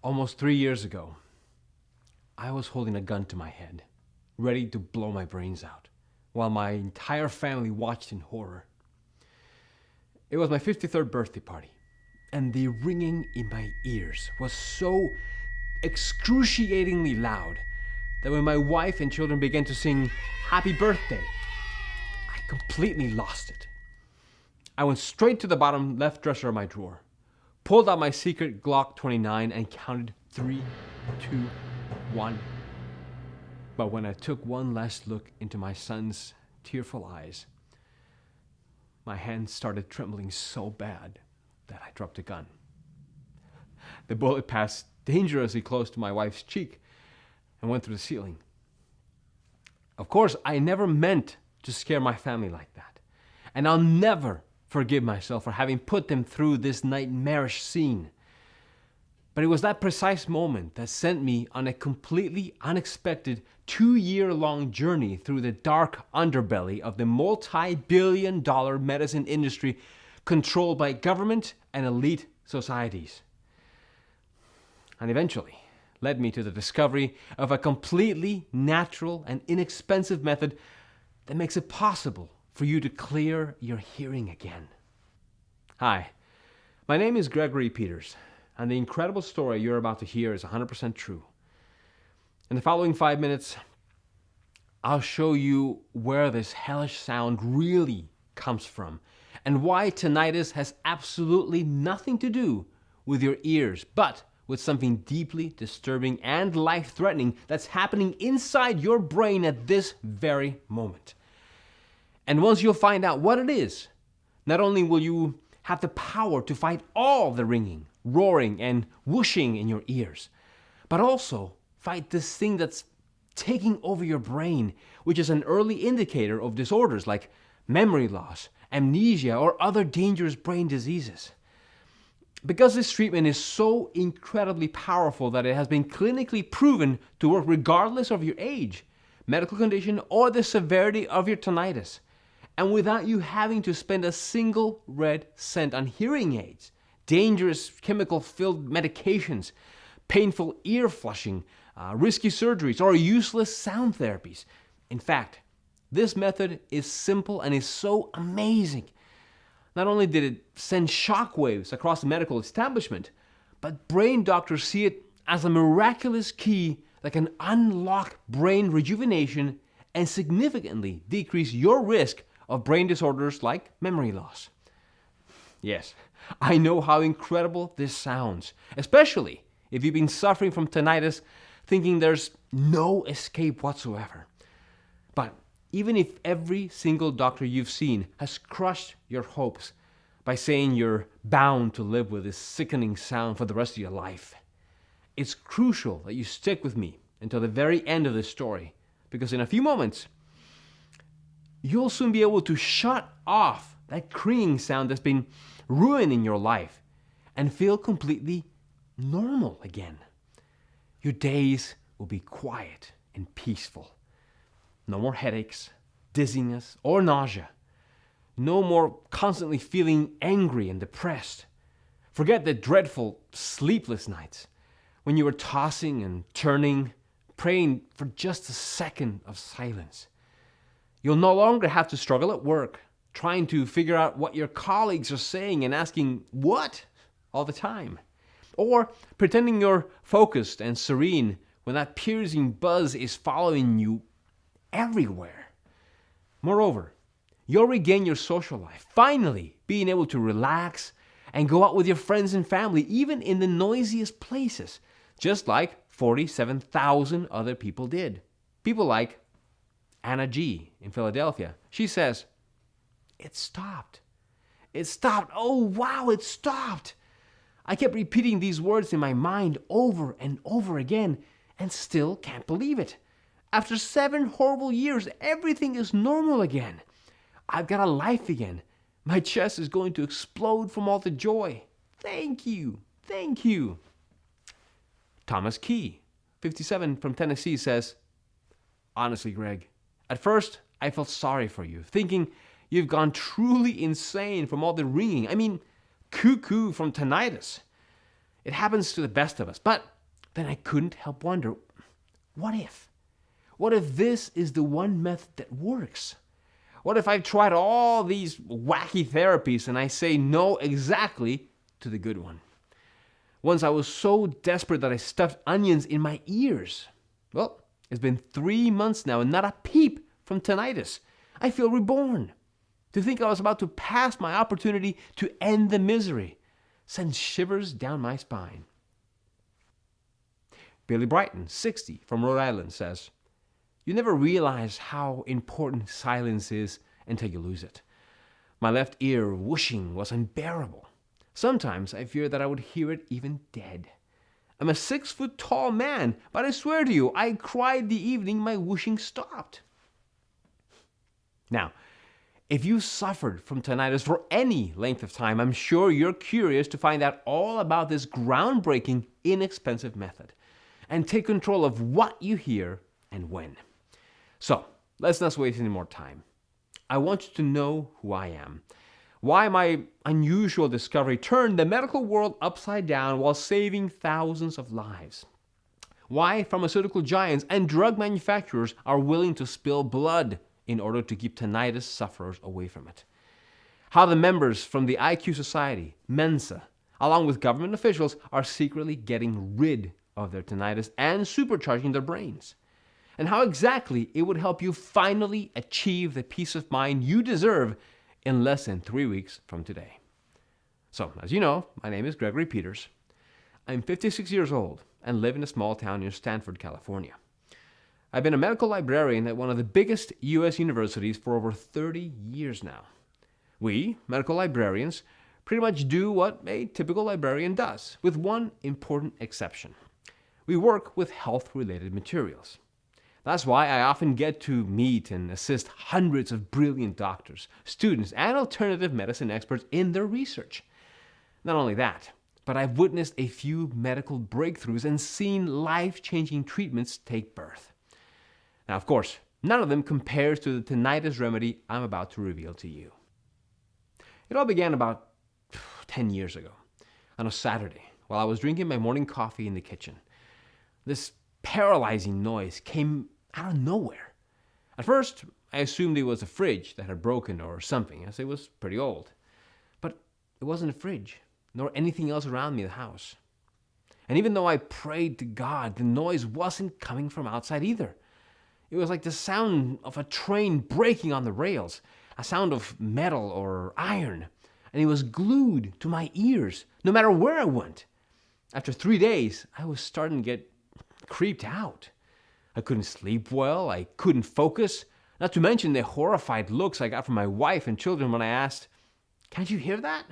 Almost 3 years ago, I was holding a gun to my head, ready to blow my brains out, while my entire family watched in horror. It was my 53rd birthday party, and the ringing in my ears was so excruciatingly loud that when my wife and children began to sing "Happy Birthday," I completely lost it. I went straight to the bottom left dresser of my drawer, pulled out my secret Glock 29 and counted 3, 2, 1. But when I took one last look into my son's tearful eyes, my hands started trembling so bad that I dropped the gun. The bullet passed dangerously close to my wife's cheek and went through the ceiling. Of course, I never meant to scare my family like that, and I'll never forgive myself for having put them through this nightmarish scene. But it was that precise moment that sent me on a completely unexpected 2-year-long journey through the dark underbelly of the multi-billion-dollar medicine industry controlled by government and elite societies. And eventually led me to the discovery of a completely natural and inexpensive method that makes it possible for you to clear your hearing again. Hi, my name is Gregory Peters, and the incredible story you're about to hear is 100% true. In the following 5 minutes, I'll show you where this hellish sound really comes from and why tinnitus has absolutely nothing to do with your ears, but with something deeply disturbing and life-threatening that's happening inside your brain at this very moment. And once you'll find out what it is, not only will you have the power to fight all the ringing, roaring, and whooshing in your ears, but also fight this thing that's taking over your brain, which is an early indicator of disorders like memory loss, amnesia, or other dangerous brain diseases. Because this treatment is so incredibly powerful that it has been clinically proven to work regardless of your age, medical condition, or the severity of your tinnitus, and without you having to spend a single red cent on hearing aids, dangerous chemical-filled medications, painful ear flushing, risky surgeries, or useless sound therapies. In fact, this method is simple and is so amazing. Not only did it send shockwaves across the medical establishment, but brain doctors see it as a miraculous key that can unlock brain rejuvenation and significantly decrease your risk of brain disorders like memory loss. Yes, I know how incredible this sounds, especially if you've been suffering from tinnitus thinking there's no escape whatsoever. But even if every single doctor you've seen has crushed your hopes by saying you're bound to live with this sickening sound for the rest of your life, it's crucial that you stick with me until the very end of this story, because in a few moments, you'll soon be able to shut off that creaking sound that's been ruining your life and feel completely normal again. Your days will be quiet and peaceful. No more headaches, dizziness, or nausea. No more constantly feeling angry and depressed. Forget the dreadful sleepless nights when you were tossing and turning, praying for just a second of silence. You'll no longer have to struggle at work, trying to figure out what your colleagues are saying and asking what all the time. Or pretending you're focused and serene when that piercing buzz is following you everywhere. Moreover, you'll regain your social life, finally being able to relax and go out with your friends and family, even in the noisiest places, just like 47,000 other people did. People like Anna G. in Philadelphia. She says, "It stopped. It stopped. Oh, wow, it stopped. I kept repeating these words in my mind over and over again and still can't believe it. After 7 horrible years, everything is normal again. I've got a life again. My chest is going to explode from all the joy. Thank you. Thank you." Thomas Key, 57, from Tennessee, says, "Honestly, Greg, at first I felt sorry for you, thinking you've gone truly insane from all the ringing. I mean, cuckoo from tinnitus. It happens to the best of us. But then I couldn't help wonder, what if? What if this is the one method that works? What if I've tried all these wacky therapies and I say no exactly to the good one? Once I was so desperate that I stuffed onions in my ears. Well, it's been 3 months now and not a peep from tinnitus. I feel reborn. To think I was about to pass my opportunity to end the misery sends shivers down my spine. Billy Brighton, 60, from Rhode Island, says, "You never realize how important silence is until you lose it. My left ear whooshing was unbearable. Sometimes I feared that I would hear it even dead. I'm a 6-foot-tall man, but I swear to you, I cried the evening my whooshing stopped." Now, if you suffered from tinnitus for any length of time, I'm sure you're curious to find out all about this groundbreaking, inexpensive method and take control of what you hear and when. So, let's not waste any more time. I want you to know who I am, why my unusual discovery turned the medical world upside down while saving thousands of lives, why pharmaceutical giants and drug manufacturers are willing to spill blood in order to keep tinnitus sufferers away from it, how the members from the IQ Society, Mensa, along with government officials, are secretly getting rid of their tinnitus and supercharging their brains, and how exactly it would help you finally achieve the peace of mind you deserve in less than 3 weeks from today. So, as you know, my name is Gregory Peters. I'm 56 years old and live in a small town near Stanford, California. I've been a medical librarian at one of the biggest U.S. universities for over 30 years now. We, medical librarians, pretty much do what a typical librarian does, with one important exception. We work with health-related materials. That's why I often get to meet and assist hundreds of brilliant doctors, students, and alternative medicine experts in their research. Not only that, but I've witnessed a few medical breakthroughs and seen life-changing treatments take birth. Now, of course, none of them compares to the tinnitus remedy I'm about to reveal to you. It all began about 10 years ago, on a Saturday, while I was drinking my morning coffee in the kitchen. This paralyzing noise came out of nowhere. At first, I assumed it was a fridge that had broken or something, as it was pretty old. But it wasn't a fridge, nor anything else around me in the house. And even though I prayed to God, the noise wasn't coming from outside either. It was like the sound of a train breaking on the rails, a sound of metal or iron, and it was glued to my ears, no matter where I went. After 3 days, I was starting to get creeped out. I couldn't sleep well, I couldn't focus, not to mention the horrified looks I got from my wife and children when I asked, "Can't you hear that?"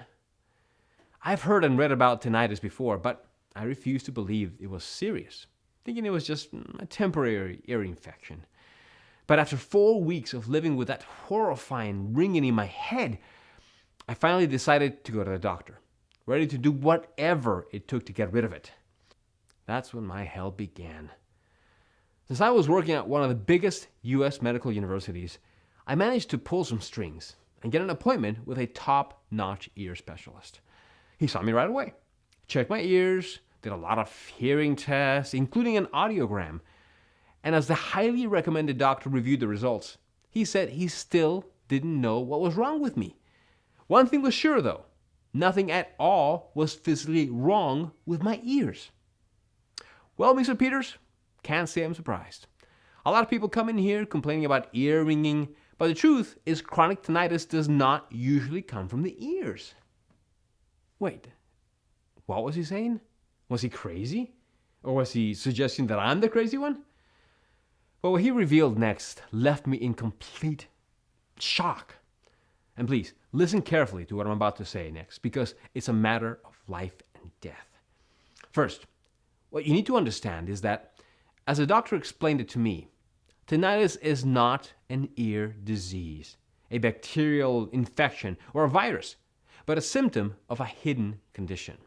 I've heard and read about tinnitus before, but I refused to believe it was serious, thinking it was just a temporary ear infection. But after 4 weeks of living with that horrifying ringing in my head, I finally decided to go to the doctor, ready to do whatever it took to get rid of it. That's when my hell began. Since I was working at one of the biggest U.S. medical universities, I managed to pull some strings and get an appointment with a top-notch ear specialist. He saw me right away, checked my ears, did a lot of hearing tests, including an audiogram. And as the highly recommended doctor reviewed the results, he said he still didn't know what was wrong with me. One thing was sure, though. Nothing at all was physically wrong with my ears. Well, Mr. Peters, can't say I'm surprised. A lot of people come in here complaining about ear ringing, but the truth is chronic tinnitus does not usually come from the ears. Wait, what was he saying? Was he crazy? Or was he suggesting that I'm the crazy one? Well, what he revealed next left me in complete shock. And please, listen carefully to what I'm about to say next, because it's a matter of life and death. First, what you need to understand is that, as the doctor explained it to me, tinnitus is not an ear disease, a bacterial infection, or a virus, but a symptom of a hidden condition.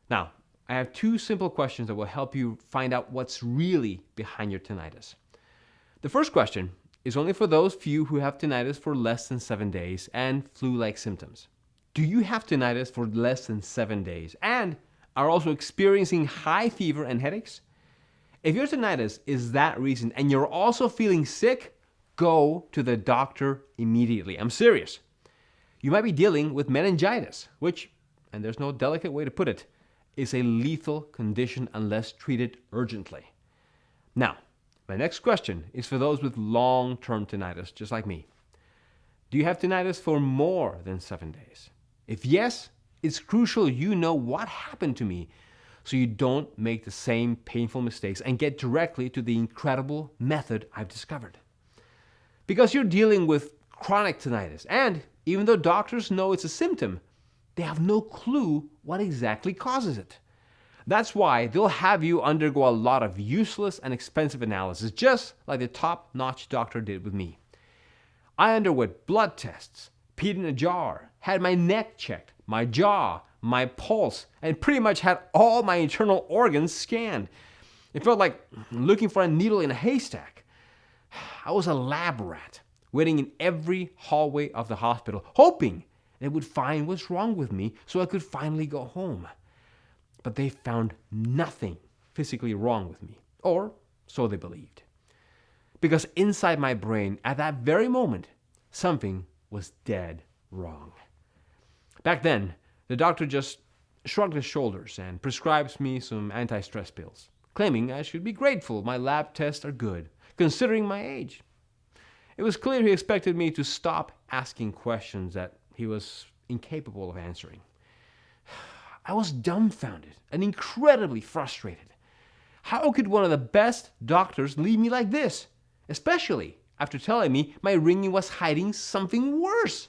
Now, I have 2 simple questions that will help you find out what's really behind your tinnitus. The first question is only for those few who have tinnitus for less than 7 days and flu-like symptoms. Do you have tinnitus for less than 7 days? And are also experiencing high fever and headaches? If your tinnitus is that reason and you're also feeling sick, go to the doctor immediately. I'm serious. You might be dealing with meningitis, which, and there's no delicate way to put it, is a lethal condition unless treated urgently. Now, my next question is for those with long-term tinnitus, just like me. Do you have tinnitus for more than 7 days? If yes, it's crucial you know what happened to me so you don't make the same painful mistakes and get directly to the incredible method I've discovered. Because you're dealing with chronic tinnitus, and even though doctors know it's a symptom, they have no clue what exactly causes it. That's why they'll have you undergo a lot of useless and expensive analysis, just like the top-notch doctor did with me. I underwent blood tests, peed in a jar, had my neck checked, my jaw, my pulse, and pretty much had all my internal organs scanned. It felt like looking for a needle in a haystack. I was a lab rat, waiting in every hallway of the hospital, hoping they would find what's wrong with me so I could finally go home. But they found nothing physically wrong with me, or so they believed. Because inside my brain, at that very moment, something was dead wrong. Back then, the doctor just shrugged his shoulders and prescribes me some anti-stress pills, claiming I should be grateful my lab tests are good, considering my age. It was clear he expected me to stop asking questions that he was incapable of answering. I was dumbfounded and incredibly frustrated. How could one of the best doctors leave me like this? Especially after telling me my ringing was hiding something worse.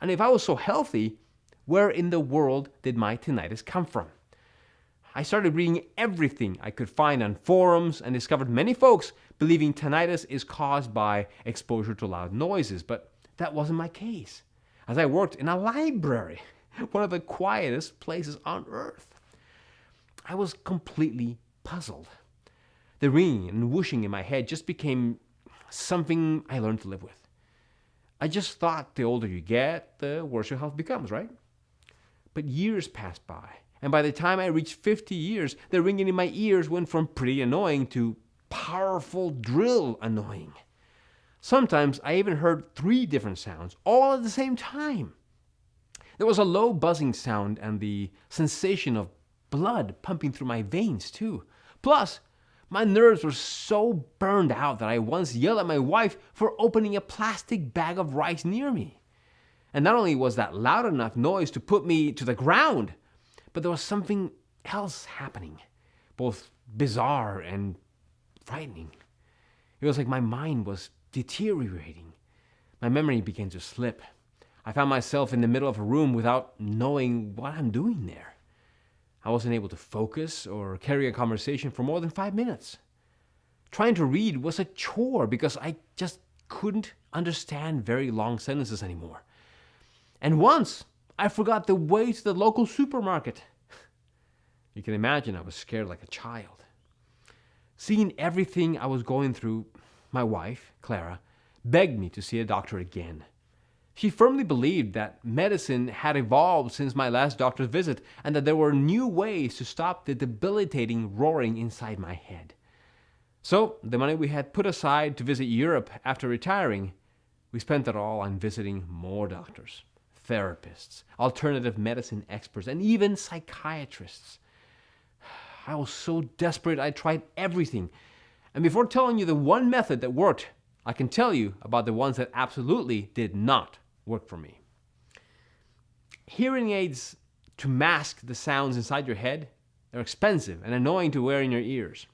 And if I was so healthy, where in the world did my tinnitus come from? I started reading everything I could find on forums and discovered many folks believing tinnitus is caused by exposure to loud noises, but that wasn't my case, as I worked in a library, one of the quietest places on earth. I was completely puzzled. The ringing and whooshing in my head just became something I learned to live with. I just thought the older you get, the worse your health becomes, right? But years passed by, and by the time I reached 50 years, the ringing in my ears went from pretty annoying to powerful drill annoying. Sometimes I even heard 3 different sounds, all at the same time. There was a low buzzing sound and the sensation of blood pumping through my veins too. Plus, my nerves were so burned out that I once yelled at my wife for opening a plastic bag of rice near me. And not only was that loud enough noise to put me to the ground, but there was something else happening, both bizarre and frightening. It was like my mind was deteriorating. My memory began to slip. I found myself in the middle of a room without knowing what I'm doing there. I wasn't able to focus or carry a conversation for more than 5 minutes. Trying to read was a chore because I just couldn't understand very long sentences anymore. And once, I forgot the way to the local supermarket. You can imagine I was scared like a child. Seeing everything I was going through, my wife, Clara, begged me to see a doctor again. She firmly believed that medicine had evolved since my last doctor's visit and that there were new ways to stop the debilitating roaring inside my head. So, the money we had put aside to visit Europe after retiring, we spent it all on visiting more doctors, therapists, alternative medicine experts, and even psychiatrists. I was so desperate I tried everything. And before telling you the one method that worked, I can tell you about the ones that absolutely did not work for me. Hearing aids to mask the sounds inside your head, they're expensive and annoying to wear in your ears.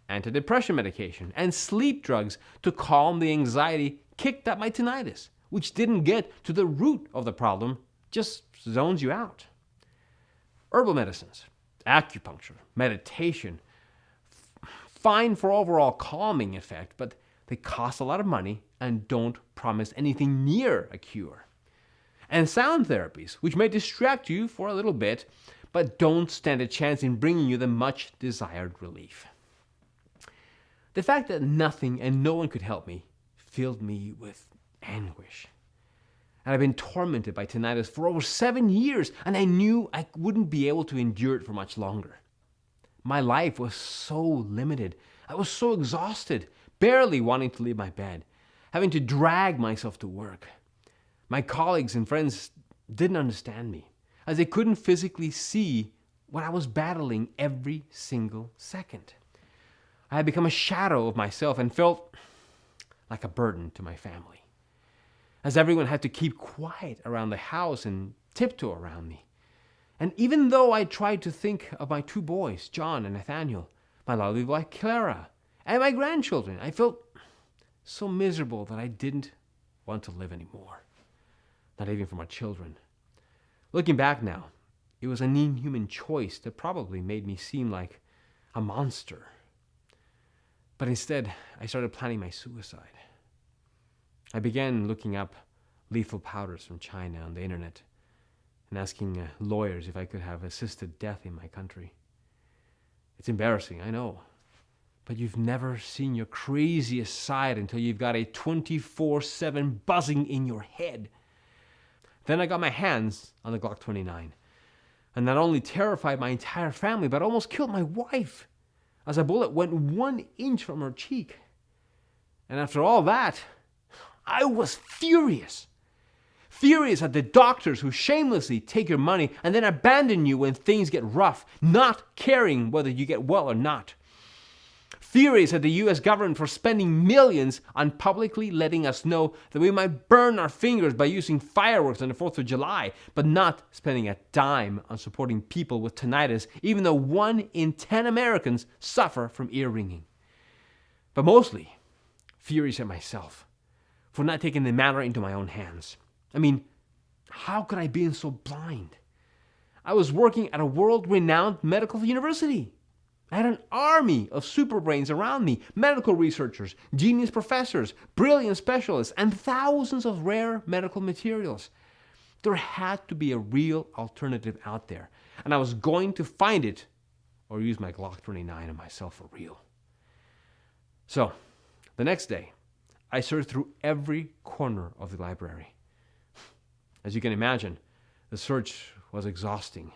Antidepressant medication and sleep drugs to calm the anxiety kicked at my tinnitus, which didn't get to the root of the problem, just zones you out. Herbal medicines, acupuncture, meditation, fine for overall calming effect, but they cost a lot of money and don't promise anything near a cure. And sound therapies, which may distract you for a little bit, but don't stand a chance in bringing you the much desired relief. The fact that nothing and no one could help me filled me with anguish. And I've been tormented by tinnitus for over 7 years, and I knew I wouldn't be able to endure it for much longer. My life was so limited. I was so exhausted, barely wanting to leave my bed, having to drag myself to work. My colleagues and friends didn't understand me, as they couldn't physically see what I was battling every single second. I had become a shadow of myself and felt like a burden to my family, as everyone had to keep quiet around the house and tiptoe around me. And even though I tried to think of my 2 boys, John and Nathaniel, my lovely wife Clara, and my grandchildren, I felt so miserable that I didn't want to live anymore. Not even for my children. Looking back now, it was an inhuman choice that probably made me seem like a monster. But instead, I started planning my suicide. I began looking up lethal powders from China on the internet and asking lawyers if I could have assisted death in my country. It's embarrassing, I know, but you've never seen your craziest side until you've got a 24/7 buzzing in your head. Then I got my hands on the Glock 29, and not only terrified my entire family, but almost killed my wife, as a bullet went 1 inch from her cheek. And after all that, I was furious. Furious at the doctors who shamelessly take your money and then abandon you when things get rough, not caring whether you get well or not. Furious at the US government for spending millions on publicly letting us know that we might burn our fingers by using fireworks on the 4th of July, but not spending a dime on supporting people with tinnitus, even though 1 in 10 Americans suffer from ear ringing. But mostly, furious at myself for not taking the matter into my own hands. I mean, how could I be so blind? I was working at a world-renowned medical university. I had an army of superbrains around me, medical researchers, genius professors, brilliant specialists, and thousands of rare medical materials. There had to be a real alternative out there, and I was going to find it or use my Glock 29 on myself for real. So, the next day, I searched through every corner of the library. As you can imagine, the search was exhausting,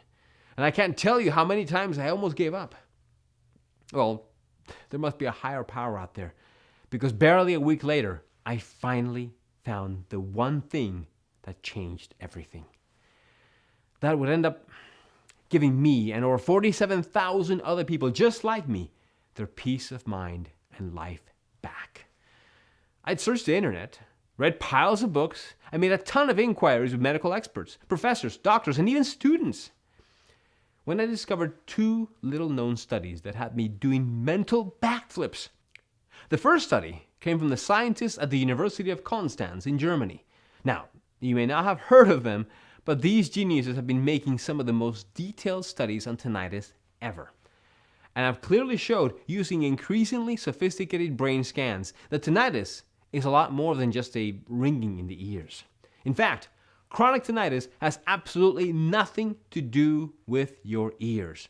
and I can't tell you how many times I almost gave up. Well, there must be a higher power out there, because barely a week later, I finally found the one thing that changed everything. That would end up giving me and over 47,000 other people just like me their peace of mind and life back. I'd searched the internet, read piles of books, and made a ton of inquiries with medical experts, professors, doctors, and even students. When I discovered 2 little-known studies that had me doing mental backflips. The first study came from the scientists at the University of Konstanz in Germany. Now, you may not have heard of them, but these geniuses have been making some of the most detailed studies on tinnitus ever. And have clearly showed, using increasingly sophisticated brain scans, that tinnitus is a lot more than just a ringing in the ears. In fact, chronic tinnitus has absolutely nothing to do with your ears.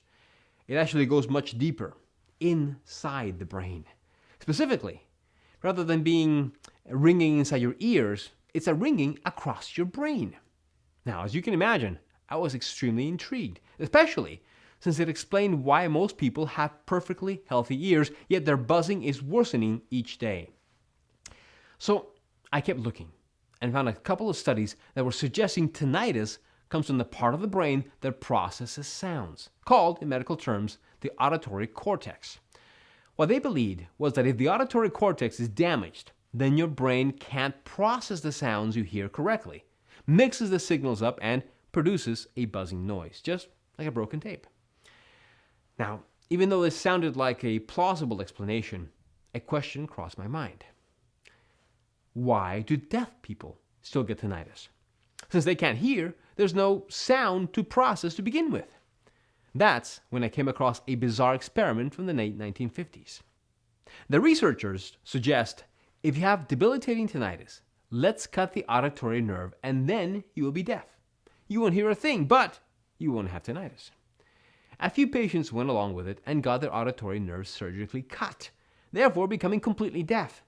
It actually goes much deeper, inside the brain. Specifically, rather than being ringing inside your ears, it's a ringing across your brain. Now, as you can imagine, I was extremely intrigued, especially since it explained why most people have perfectly healthy ears, yet their buzzing is worsening each day. So I kept looking and found a couple of studies that were suggesting tinnitus comes from the part of the brain that processes sounds, called, in medical terms, the auditory cortex. What they believed was that if the auditory cortex is damaged, then your brain can't process the sounds you hear correctly, mixes the signals up, and produces a buzzing noise, just like a broken tape. Now, even though this sounded like a plausible explanation, a question crossed my mind. Why do deaf people still get tinnitus? Since they can't hear, there's no sound to process to begin with. That's when I came across a bizarre experiment from the late 1950s. The researchers suggest if you have debilitating tinnitus, let's cut the auditory nerve and then you will be deaf. You won't hear a thing, but you won't have tinnitus. A few patients went along with it and got their auditory nerves surgically cut, therefore becoming completely deaf.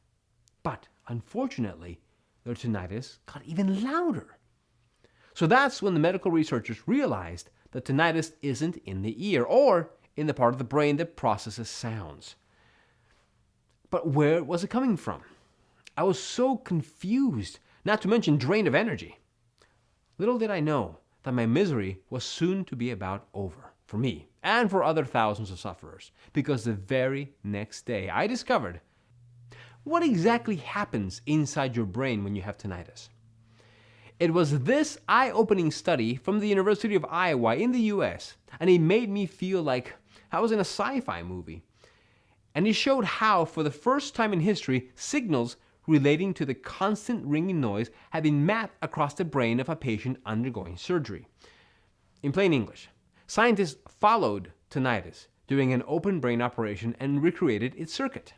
But unfortunately, their tinnitus got even louder. So that's when the medical researchers realized that tinnitus isn't in the ear or in the part of the brain that processes sounds. But where was it coming from? I was so confused, not to mention drained of energy. Little did I know that my misery was soon to be about over for me and for other thousands of sufferers, because the very next day I discovered what exactly happens inside your brain when you have tinnitus. It was this eye-opening study from the University of Iowa in the US, and it made me feel like I was in a sci-fi movie. And it showed how, for the first time in history, signals relating to the constant ringing noise had been mapped across the brain of a patient undergoing surgery. In plain English, scientists followed tinnitus during an open brain operation and recreated its circuit.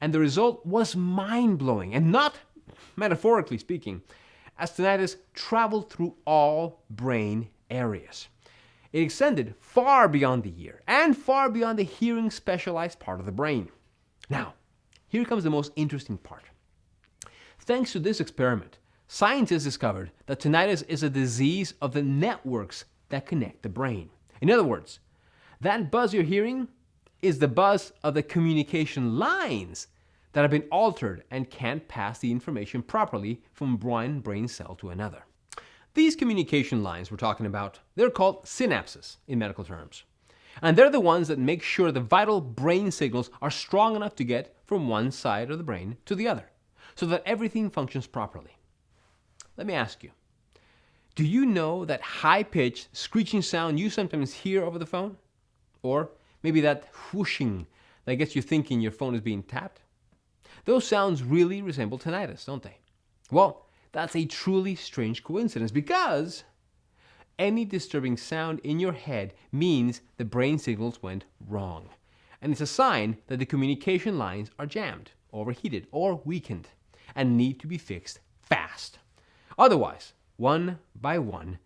And the result was mind-blowing, and not metaphorically speaking, as tinnitus traveled through all brain areas. It extended far beyond the ear and far beyond the hearing specialized part of the brain. Now, here comes the most interesting part. Thanks to this experiment, scientists discovered that tinnitus is a disease of the networks that connect the brain. In other words, that buzz you're hearing is the buzz of the communication lines that have been altered and can't pass the information properly from one brain cell to another. These communication lines we're talking about, they're called synapses in medical terms. And they're the ones that make sure the vital brain signals are strong enough to get from one side of the brain to the other, so that everything functions properly. Let me ask you, do you know that high-pitched screeching sound you sometimes hear over the phone? Or maybe that whooshing that gets you thinking your phone is being tapped? Those sounds really resemble tinnitus, don't they? Well, that's a truly strange coincidence, because any disturbing sound in your head means the brain signals went wrong. And it's a sign that the communication lines are jammed, overheated, or weakened, and need to be fixed fast. Otherwise, one by one,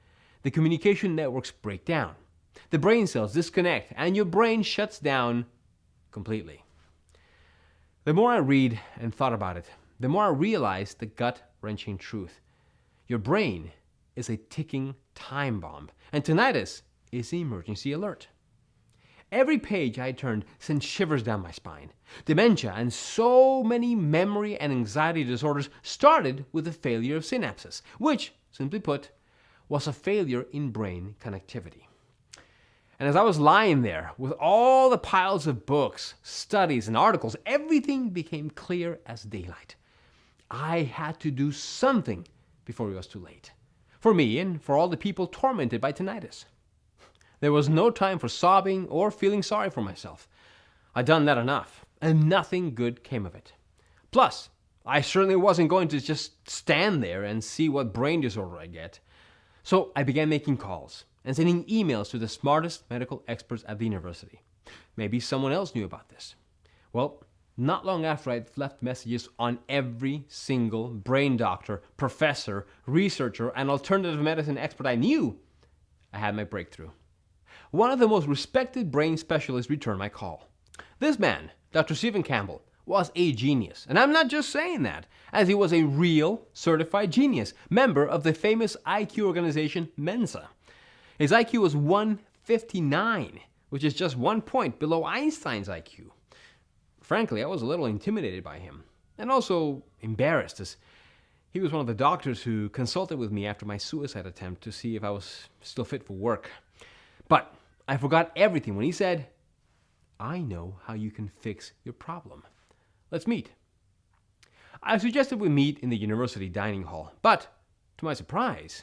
the communication networks break down. The brain cells disconnect, and your brain shuts down completely. The more I read and thought about it, the more I realized the gut-wrenching truth. Your brain is a ticking time bomb, and tinnitus is the emergency alert. Every page I turned sent shivers down my spine. Dementia and so many memory and anxiety disorders started with a failure of synapses, which, simply put, was a failure in brain connectivity. And as I was lying there with all the piles of books, studies, and articles, everything became clear as daylight. I had to do something before it was too late. For me and for all the people tormented by tinnitus. There was no time for sobbing or feeling sorry for myself. I'd done that enough, and nothing good came of it. Plus, I certainly wasn't going to just stand there and see what brain disorder I get. So I began making calls and sending emails to the smartest medical experts at the university. Maybe someone else knew about this. Well, not long after I'd left messages on every single brain doctor, professor, researcher, and alternative medicine expert I knew, I had my breakthrough. One of the most respected brain specialists returned my call. This man, Dr. Stephen Campbell, was a genius. And I'm not just saying that, as he was a real certified genius, member of the famous IQ organization Mensa. His IQ was 159, which is just 1 point below Einstein's IQ. Frankly, I was a little intimidated by him, and also embarrassed, as he was one of the doctors who consulted with me after my suicide attempt to see if I was still fit for work. But I forgot everything when he said, "I know how you can fix your problem. Let's meet." I suggested we meet in the university dining hall, but to my surprise,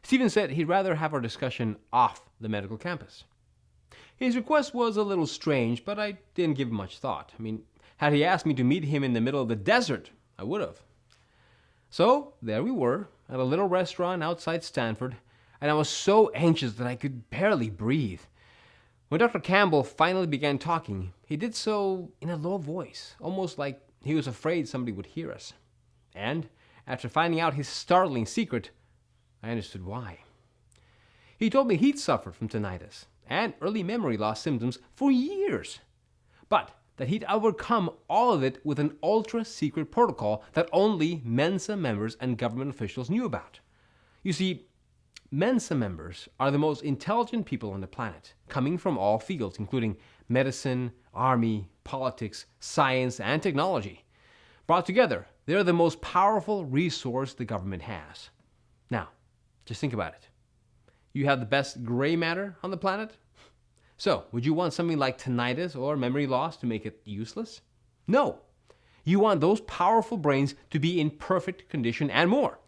Stephen said he'd rather have our discussion off the medical campus. His request was a little strange, but I didn't give much thought. Had he asked me to meet him in the middle of the desert, I would have. So there we were, at a little restaurant outside Stanford, and I was so anxious that I could barely breathe. When Dr. Campbell finally began talking, he did so in a low voice, almost like he was afraid somebody would hear us. And after finding out his startling secret, I understood why. He told me he'd suffered from tinnitus and early memory loss symptoms for years, but that he'd overcome all of it with an ultra-secret protocol that only Mensa members and government officials knew about. You see, Mensa members are the most intelligent people on the planet, coming from all fields, including medicine, army, politics, science, and technology. Brought together, they're the most powerful resource the government has. Now, just think about it. You have the best gray matter on the planet? So, would you want something like tinnitus or memory loss to make it useless? No. You want those powerful brains to be in perfect condition and more.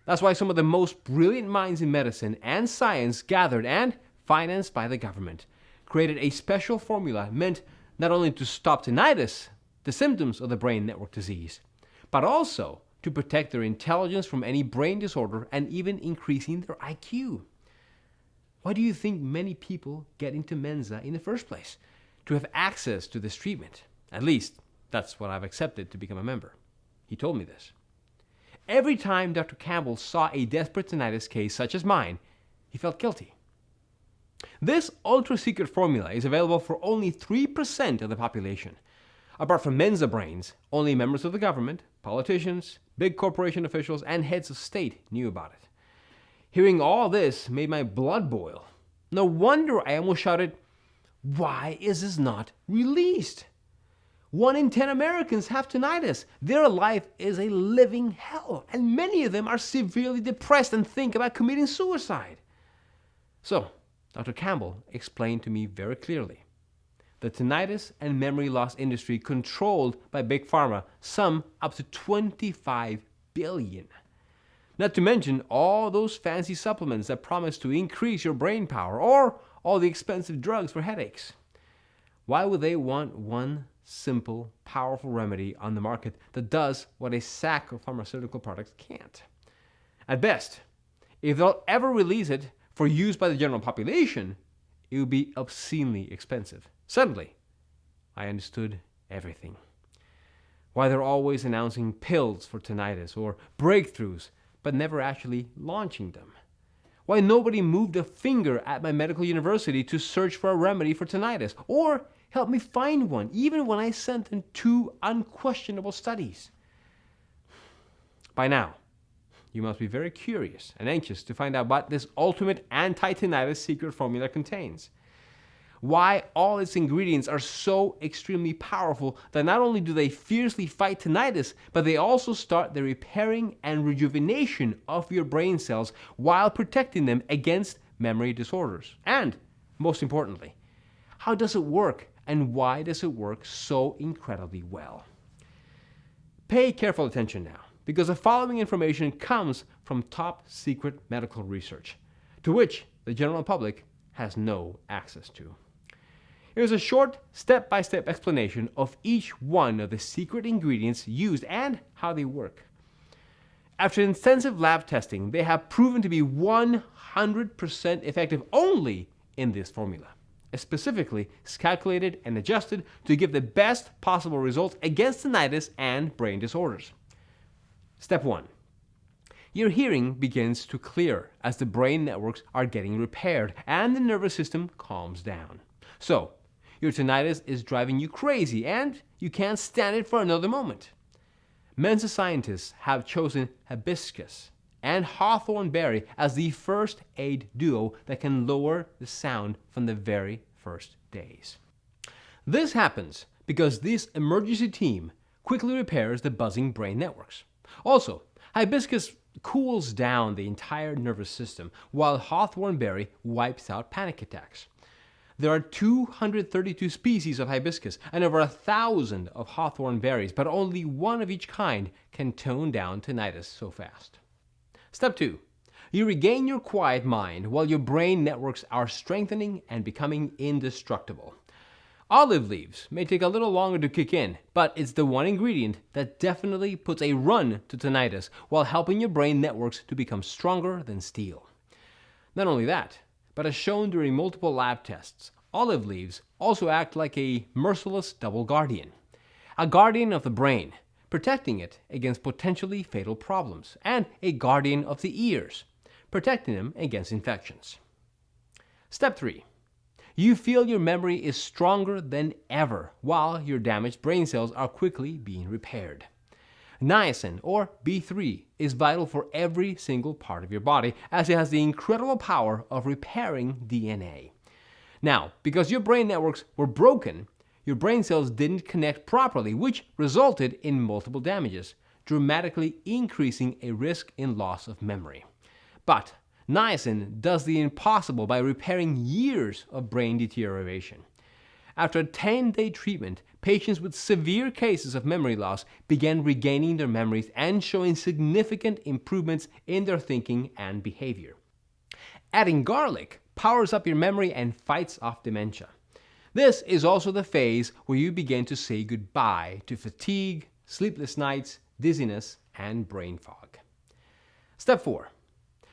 That's why some of the most brilliant minds in medicine and science gathered and, financed by the government, created a special formula meant not only to stop tinnitus, the symptoms of the brain network disease, but also to protect their intelligence from any brain disorder and even increasing their IQ. Why do you think many people get into Mensa in the first place? To have access to this treatment. At least, that's what I've accepted to become a member. He told me this. Every time Dr. Campbell saw a desperate tinnitus case such as mine, he felt guilty. This ultra-secret formula is available for only 3% of the population. Apart from Mensa brains, only members of the government, politicians, big corporation officials, and heads of state knew about it. Hearing all this made my blood boil. No wonder I almost shouted, "Why is this not released? 1 in 10 Americans have tinnitus. Their life is a living hell, and many of them are severely depressed and think about committing suicide." So, Dr. Campbell explained to me very clearly. The tinnitus and memory loss industry controlled by Big Pharma, some up to $25 billion. Not to mention all those fancy supplements that promise to increase your brain power, or all the expensive drugs for headaches. Why would they want one simple, powerful remedy on the market that does what a sack of pharmaceutical products can't? At best, if they'll ever release it for use by the general population, it would be obscenely expensive. Suddenly, I understood everything. Why they're always announcing pills for tinnitus or breakthroughs, but never actually launching them. Why nobody moved a finger at my medical university to search for a remedy for tinnitus, or help me find one, even when I sent them 2 unquestionable studies. By now, you must be very curious and anxious to find out what this ultimate anti-tinnitus secret formula contains. Why all its ingredients are so extremely powerful that not only do they fiercely fight tinnitus, but they also start the repairing and rejuvenation of your brain cells while protecting them against memory disorders. And, most importantly, how does it work, and why does it work so incredibly well? Pay careful attention now, because the following information comes from top secret medical research, to which the general public has no access to. Here's a short step-by-step explanation of each one of the secret ingredients used and how they work. After intensive lab testing, they have proven to be 100% effective only in this formula. Specifically, it's calculated and adjusted to give the best possible results against tinnitus and brain disorders. Step 1. Your hearing begins to clear as the brain networks are getting repaired and the nervous system calms down. So, your tinnitus is driving you crazy and you can't stand it for another moment. Mensa scientists have chosen hibiscus and hawthorn berry as the first aid duo that can lower the sound from the very first days. This happens because this emergency team quickly repairs the buzzing brain networks. Also, hibiscus cools down the entire nervous system, while hawthorn berry wipes out panic attacks. There are 232 species of hibiscus and over 1,000 of hawthorn berries, but only one of each kind can tone down tinnitus so fast. Step 2. You regain your quiet mind while your brain networks are strengthening and becoming indestructible. Olive leaves may take a little longer to kick in, but it's the one ingredient that definitely puts a run to tinnitus while helping your brain networks to become stronger than steel. Not only that, but as shown during multiple lab tests, olive leaves also act like a merciless double guardian. A guardian of the brain, protecting it against potentially fatal problems, and a guardian of the ears, protecting them against infections. Step 3. You feel your memory is stronger than ever while your damaged brain cells are quickly being repaired. Niacin, or B3, is vital for every single part of your body, as it has the incredible power of repairing DNA. Now, because your brain networks were broken, your brain cells didn't connect properly, which resulted in multiple damages, dramatically increasing a risk in loss of memory. But niacin does the impossible by repairing years of brain deterioration. After a 10-day treatment, patients with severe cases of memory loss began regaining their memories and showing significant improvements in their thinking and behavior. Adding garlic powers up your memory and fights off dementia. This is also the phase where you begin to say goodbye to fatigue, sleepless nights, dizziness, and brain fog. Step 4.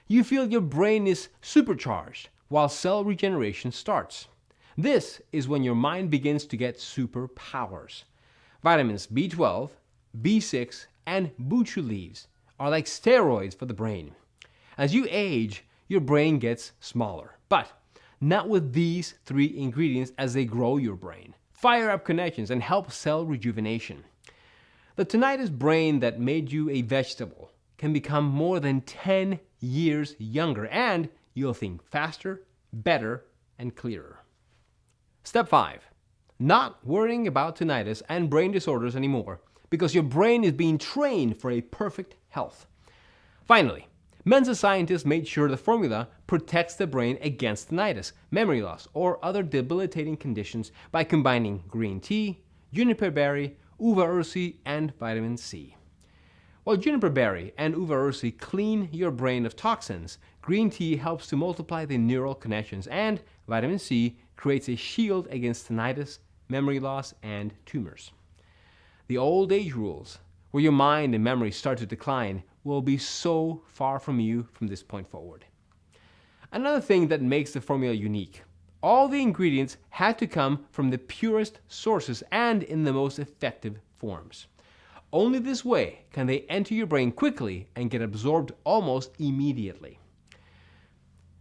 You feel your brain is supercharged while cell regeneration starts. This is when your mind begins to get superpowers. Vitamins B12, B6, and buchu leaves are like steroids for the brain. As you age, your brain gets smaller, but not with these 3 ingredients as they grow your brain, fire up connections, and help cell rejuvenation. The tinnitus brain that made you a vegetable can become more than 10 years younger, and you'll think faster, better, and clearer. Step 5. Not worrying about tinnitus and brain disorders anymore, because your brain is being trained for a perfect health. Finally, Mensa scientists made sure the formula protects the brain against tinnitus, memory loss, or other debilitating conditions by combining green tea, juniper berry, uva ursi, and vitamin C. While juniper berry and uva ursi clean your brain of toxins, green tea helps to multiply the neural connections, and vitamin C creates a shield against tinnitus, memory loss, and tumors. The old age rules, where your mind and memory start to decline, will be so far from you from this point forward. Another thing that makes the formula unique: all the ingredients had to come from the purest sources and in the most effective forms. Only this way can they enter your brain quickly and get absorbed almost immediately.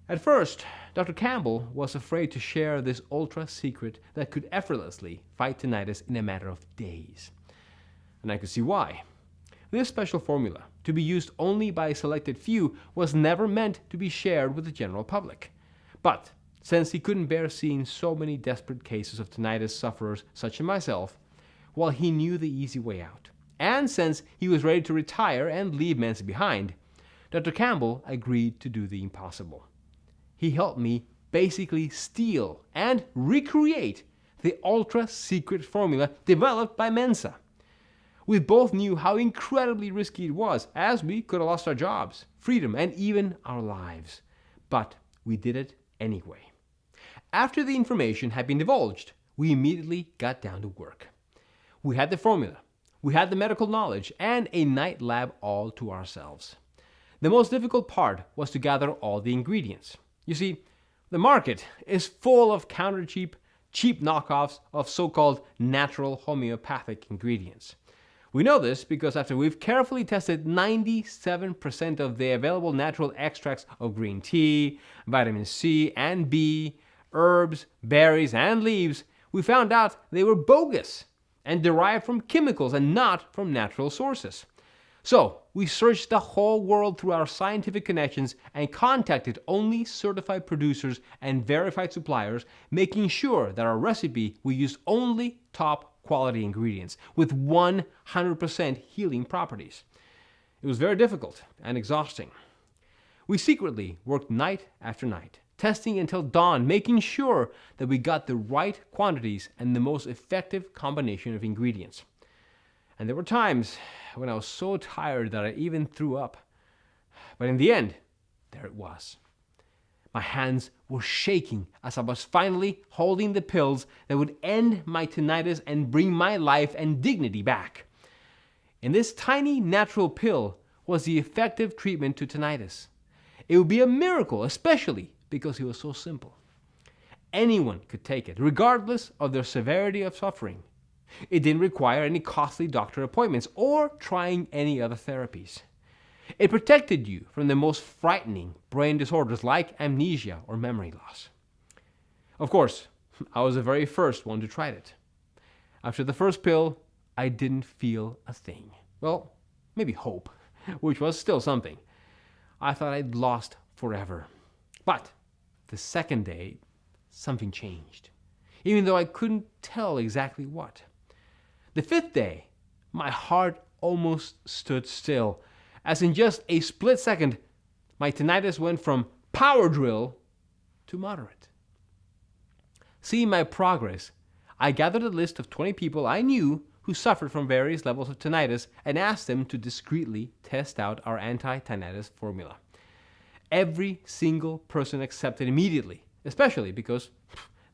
At first, Dr. Campbell was afraid to share this ultra secret that could effortlessly fight tinnitus in a matter of days. And I could see why. This special formula, to be used only by a selected few, was never meant to be shared with the general public. But since he couldn't bear seeing so many desperate cases of tinnitus sufferers such as myself, while he knew the easy way out, and since he was ready to retire and leave Mensa behind, Dr. Campbell agreed to do the impossible. He helped me basically steal and recreate the ultra-secret formula developed by Mensa. We both knew how incredibly risky it was, as we could have lost our jobs, freedom, and even our lives. But we did it anyway. After the information had been divulged, we immediately got down to work. We had the formula, we had the medical knowledge, and a night lab all to ourselves. The most difficult part was to gather all the ingredients. You see, the market is full of cheap knockoffs of so-called natural homeopathic ingredients. We know this because after we've carefully tested 97% of the available natural extracts of green tea, vitamin C and B, herbs, berries, and leaves, we found out they were bogus and derived from chemicals and not from natural sources. So we searched the whole world through our scientific connections and contacted only certified producers and verified suppliers, making sure that our recipe we used only top quality ingredients with 100% healing properties. It was very difficult and exhausting. We secretly worked night after night, testing until dawn, making sure that we got the right quantities and the most effective combination of ingredients. And there were times when I was so tired that I even threw up. But in the end, there it was. My hands were shaking as I was finally holding the pills that would end my tinnitus and bring my life and dignity back. In this tiny natural pill was the effective treatment to tinnitus. It would be a miracle, especially because it was so simple. Anyone could take it, regardless of their severity of suffering. It didn't require any costly doctor appointments or trying any other therapies. It protected you from the most frightening brain disorders like amnesia or memory loss. Of course, I was the very first one to try it. After the first pill, I didn't feel a thing. Well, maybe hope, which was still something. I thought I'd lost forever. But the second day, something changed, even though I couldn't tell exactly what. The fifth day, my heart almost stood still, as in just a split second, my tinnitus went from power drill to moderate. Seeing my progress, I gathered a list of 20 people I knew who suffered from various levels of tinnitus and asked them to discreetly test out our anti-tinnitus formula. Every single person accepted immediately, especially because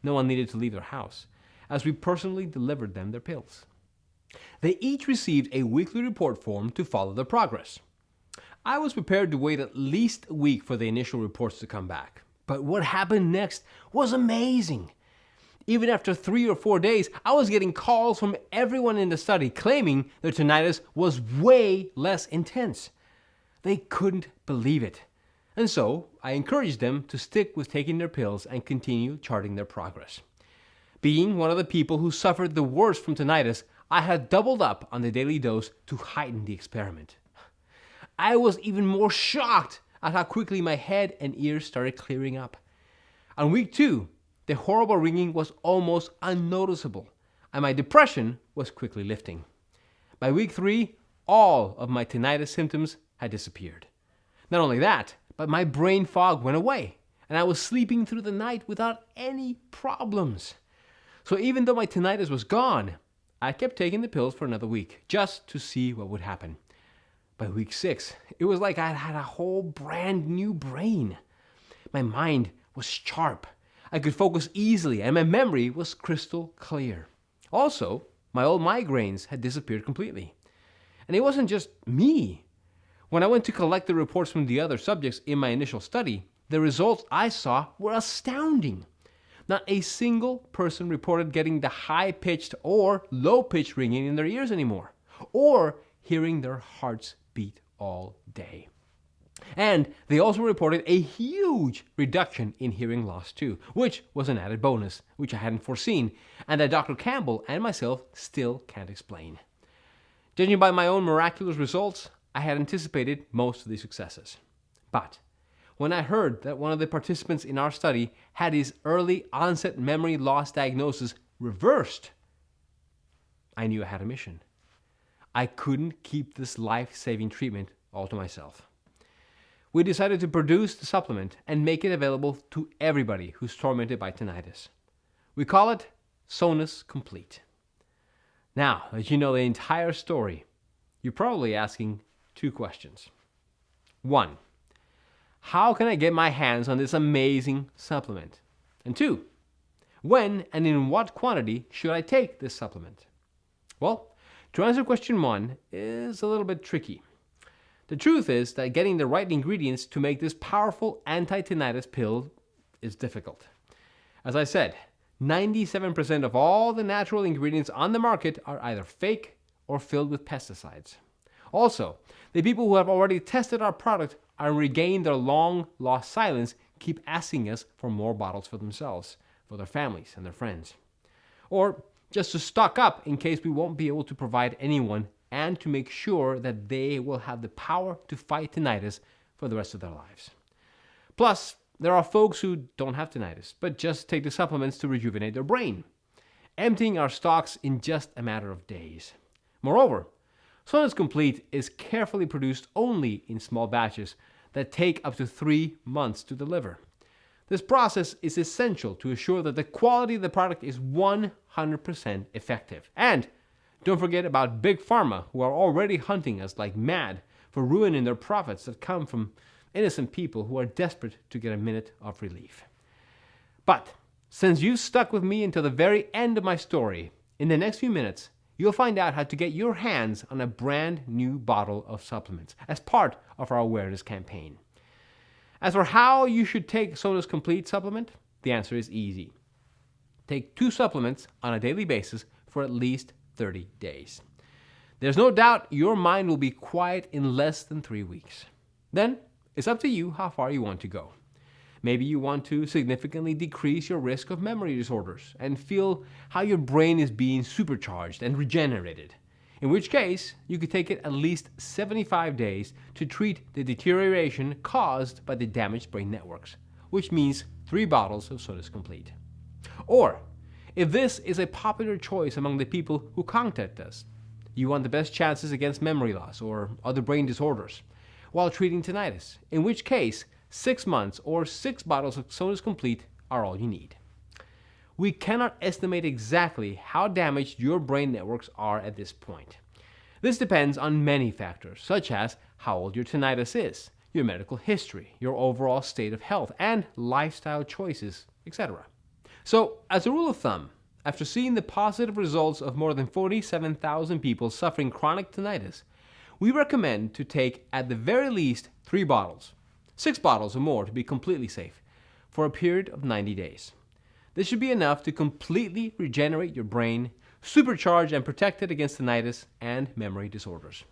no one needed to leave their house, as we personally delivered them their pills. They each received a weekly report form to follow their progress. I was prepared to wait at least a week for the initial reports to come back. But what happened next was amazing. Even after 3 or 4 days, I was getting calls from everyone in the study claiming their tinnitus was way less intense. They couldn't believe it. And so I encouraged them to stick with taking their pills and continue charting their progress. Being one of the people who suffered the worst from tinnitus, I had doubled up on the daily dose to heighten the experiment. I was even more shocked at how quickly my head and ears started clearing up. On week 2, the horrible ringing was almost unnoticeable, and my depression was quickly lifting. By week 3, all of my tinnitus symptoms had disappeared. Not only that, but my brain fog went away, and I was sleeping through the night without any problems. So even though my tinnitus was gone, I kept taking the pills for another week, just to see what would happen. By week 6, it was like I had a whole brand new brain. My mind was sharp. I could focus easily, and my memory was crystal clear. Also, my old migraines had disappeared completely. And it wasn't just me. When I went to collect the reports from the other subjects in my initial study, the results I saw were astounding. Not a single person reported getting the high-pitched or low-pitched ringing in their ears anymore, or hearing their hearts beat all day. And they also reported a huge reduction in hearing loss too, which was an added bonus, which I hadn't foreseen, and that Dr. Campbell and myself still can't explain. Judging by my own miraculous results, I had anticipated most of these successes. But when I heard that one of the participants in our study had his early onset memory loss diagnosis reversed, I knew I had a mission. I couldn't keep this life-saving treatment all to myself. We decided to produce the supplement and make it available to everybody who's tormented by tinnitus. We call it Sona's Complete. Now, as you know the entire story, you're probably asking 2 questions. 1, how can I get my hands on this amazing supplement? And 2, when and in what quantity should I take this supplement? Well, to answer question 1 is a little bit tricky. The truth is that getting the right ingredients to make this powerful anti-tinnitus pill is difficult. As I said, 97% of all the natural ingredients on the market are either fake or filled with pesticides. Also, the people who have already tested our product and regained their long-lost silence keep asking us for more bottles for themselves, for their families and their friends. Or just to stock up in case we won't be able to provide anyone, and to make sure that they will have the power to fight tinnitus for the rest of their lives. Plus, there are folks who don't have tinnitus, but just take the supplements to rejuvenate their brain, emptying our stocks in just a matter of days. Moreover, Sona's Complete is carefully produced only in small batches that take up to 3 months to deliver. This process is essential to assure that the quality of the product is 100% effective. And don't forget about Big Pharma, who are already hunting us like mad for ruining their profits that come from innocent people who are desperate to get a minute of relief. But since you've stuck with me until the very end of my story, in the next few minutes, you'll find out how to get your hands on a brand new bottle of supplements as part of our awareness campaign. As for how you should take Sona's Complete supplement, the answer is easy. Take 2 supplements on a daily basis for at least 30 days. There's no doubt your mind will be quiet in less than 3 weeks. Then, it's up to you how far you want to go. Maybe you want to significantly decrease your risk of memory disorders and feel how your brain is being supercharged and regenerated. in which case you could take it at least 75 days to treat the deterioration caused by the damaged brain networks, which means 3 bottles of Sona Complete. Or, if this is a popular choice among the people who contact us, you want the best chances against memory loss or other brain disorders while treating tinnitus, in which case 6 months or 6 bottles of Sona Complete are all you need. We cannot estimate exactly how damaged your brain networks are at this point. This depends on many factors, such as how old your tinnitus is, your medical history, your overall state of health, and lifestyle choices, etc. So, as a rule of thumb, after seeing the positive results of more than 47,000 people suffering chronic tinnitus, we recommend to take at the very least 3 bottles, 6 bottles or more to be completely safe, for a period of 90 days. This should be enough to completely regenerate your brain, supercharge and protect it against tinnitus and memory disorders.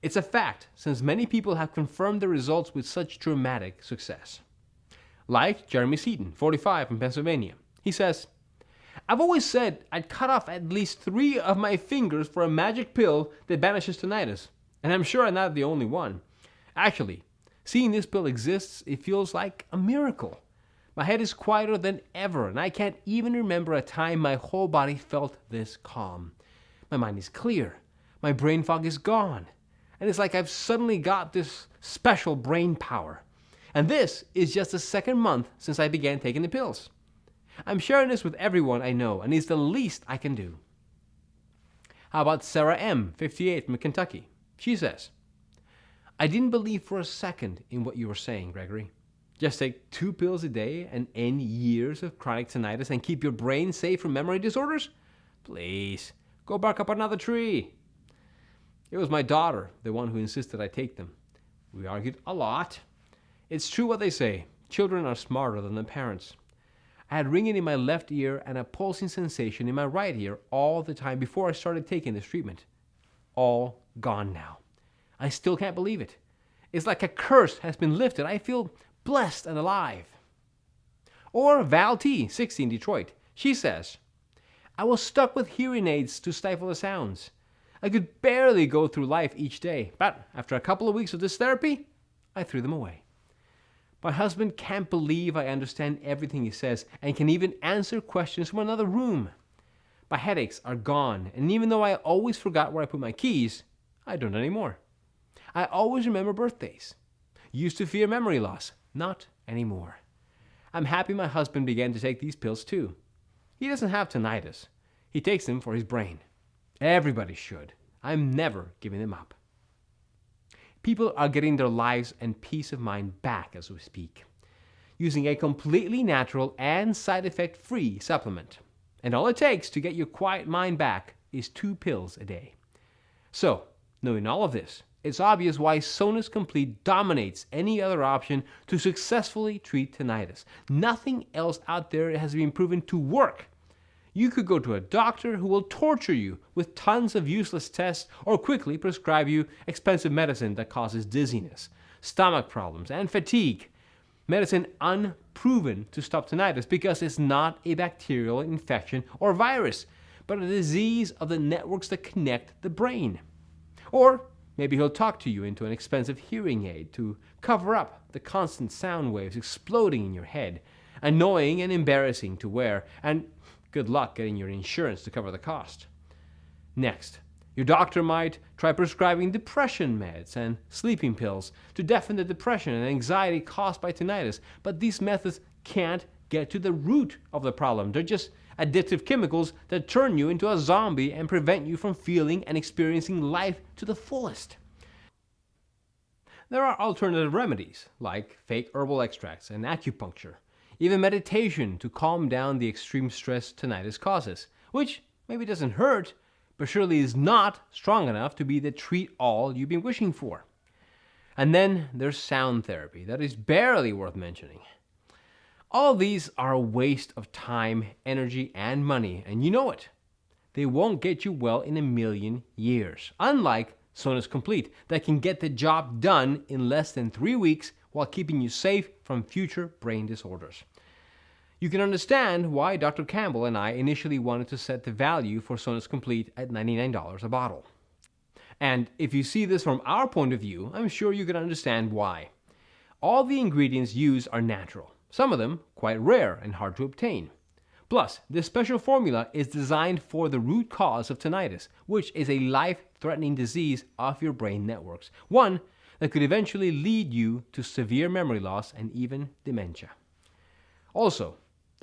It's a fact, since many people have confirmed the results with such dramatic success. Like Jeremy Seaton, 45, from Pennsylvania. He says, "I've always said I'd cut off at least 3 of my fingers for a magic pill that banishes tinnitus, and I'm sure I'm not the only one. Actually, seeing this pill exists, it feels like a miracle. My head is quieter than ever, and I can't even remember a time my whole body felt this calm. My mind is clear, my brain fog is gone, and it's like I've suddenly got this special brain power. And this is just the 2nd month since I began taking the pills. I'm sharing this with everyone I know, and it's the least I can do." How about Sarah M., 58, from Kentucky? She says, "I didn't believe for a second in what you were saying, Gregory. Just take 2 pills a day and end years of chronic tinnitus and keep your brain safe from memory disorders? Please, go bark up another tree." It was my daughter, the one who insisted I take them. We argued a lot. It's true what they say, children are smarter than their parents. I had ringing in my left ear and a pulsing sensation in my right ear all the time before I started taking this treatment. All gone now. I still can't believe it. It's like a curse has been lifted. I feel blessed and alive." Or Val T., 60, in Detroit. She says, "I was stuck with hearing aids to stifle the sounds. I could barely go through life each day, but after a couple of weeks of this therapy, I threw them away. My husband can't believe I understand everything he says and can even answer questions from another room. My headaches are gone, and even though I always forgot where I put my keys, I don't anymore. I always remember birthdays. Used to fear memory loss. Not anymore. I'm happy my husband began to take these pills too. He doesn't have tinnitus. He takes them for his brain. Everybody should. I'm never giving them up." People are getting their lives and peace of mind back as we speak, using a completely natural and side effect free supplement. And all it takes to get your quiet mind back is 2 pills a day. So, knowing all of this, it's obvious why Sona Complete dominates any other option to successfully treat tinnitus. Nothing else out there has been proven to work. You could go to a doctor who will torture you with tons of useless tests or quickly prescribe you expensive medicine that causes dizziness, stomach problems, and fatigue. Medicine unproven to stop tinnitus because it's not a bacterial infection or virus, but a disease of the networks that connect the brain. Or maybe he'll talk to you into an expensive hearing aid to cover up the constant sound waves exploding in your head, annoying and embarrassing to wear, and good luck getting your insurance to cover the cost. Next, your doctor might try prescribing depression meds and sleeping pills to deafen the depression and anxiety caused by tinnitus, but these methods can't get to the root of the problem. They're just addictive chemicals that turn you into a zombie and prevent you from feeling and experiencing life to the fullest. There are alternative remedies, like fake herbal extracts and acupuncture, even meditation to calm down the extreme stress tinnitus causes, which maybe doesn't hurt, but surely is not strong enough to be the treat-all you've been wishing for. And then there's sound therapy that is barely worth mentioning. All of these are a waste of time, energy, and money, and you know it. They won't get you well in a million years, unlike Sona Complete, that can get the job done in less than 3 weeks while keeping you safe from future brain disorders. You can understand why Dr. Campbell and I initially wanted to set the value for Sona Complete at $99 a bottle. And if you see this from our point of view, I'm sure you can understand why. All the ingredients used are natural, some of them quite rare and hard to obtain. Plus, this special formula is designed for the root cause of tinnitus, which is a life-threatening disease of your brain networks, one that could eventually lead you to severe memory loss and even dementia. Also,